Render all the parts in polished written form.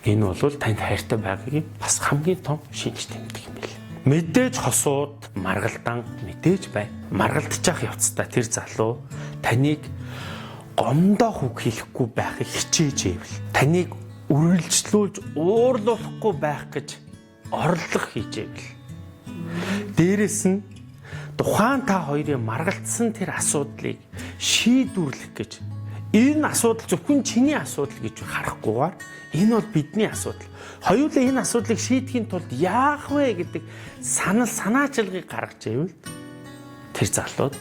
Энэ бол танд хайртай байгаагийн бас хамгийн том шинж тэмдэг юм байна. Мэдээж хосууд маргалдан мэдээж бай. Маргалдчих явцдаа тэр залуу таныг гомдоо хүүг хэлэхгүй байхыг хичээж ивэл, таныг үргэлжлүүлж уурлуулахгүй байх гэж орлого хийж ивэл, дээрэс нь тухайн та хоёрын маргалдсан тэр асуудлыг шийдвэрлэх гэж, энэ асуудал зөвхөн чиний асуудал гэж харахгүйгээр энэ бол бидний асуудал. Хоёулаа энэ асуудлыг шийдэхийн тулд яах вэ гэдэг санаачилгыг гаргаж ивэл тэр залууд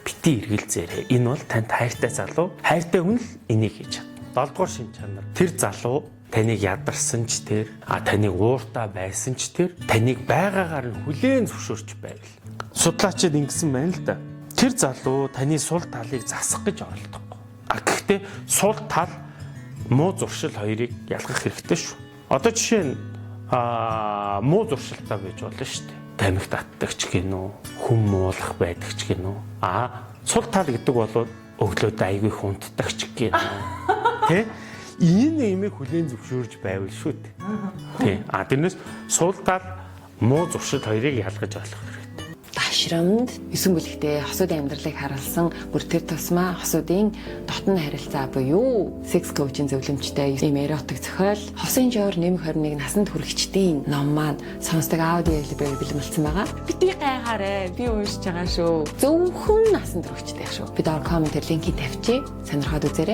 бити эргэлзээрэй. Энэ бол танд хайртай залуу, хайртай хүн л энийг хийж чадна. 7-дугаар шин чанар. Тэр залуу таныг ядарсан ч тэр, таныг ууртаа байсан ч тэр, таныг байгаагаар нь хүлээн зөвшөөрч байвал. Судлаачид ингэсэн байна л да. Тэр залуу таны сул талыг засах гэж оролдохгүй. Гэхдээ сул тал муу зуршил хоёрыг ялгах хэрэгтэй шүү. Одоо жишээ нь муу зуршилтай байж болно шүү дээ. Тамхи татдаг ч гинөө, хүм муулах байдаг ч гинөө. Сул тал гэдэг бол өглөөд айгүй хүнддэг ч гинөө. Тэ? Энэ имийг хүлээн зөвшөөрж байвал шүү дээ. Тэ. Тэрнээс сул тал муу зуршил хоёрыг ялгаж олох хэрэгтэй. Дашрамд 9 бүлэгтээ хосуудын амьдралыг харуулсан бүр тэр тусмаа хосуудын дотн харилцаа буюу секс коучинг зөвлөмжтэй ийм эротик зохиол хосын жоор нэмэх 21 насанд хүрэгчдийн ном маань сонсдог аудио хэлбэрээр бэлэмэлсэн байгаа. Бити гайхаарэ. Би уншиж байгаа шүү. Зөвхөн насанд хүрэгчтэй шүү. Бид комментээр линкийг тавьчих. Сонирхоод үзээрэй.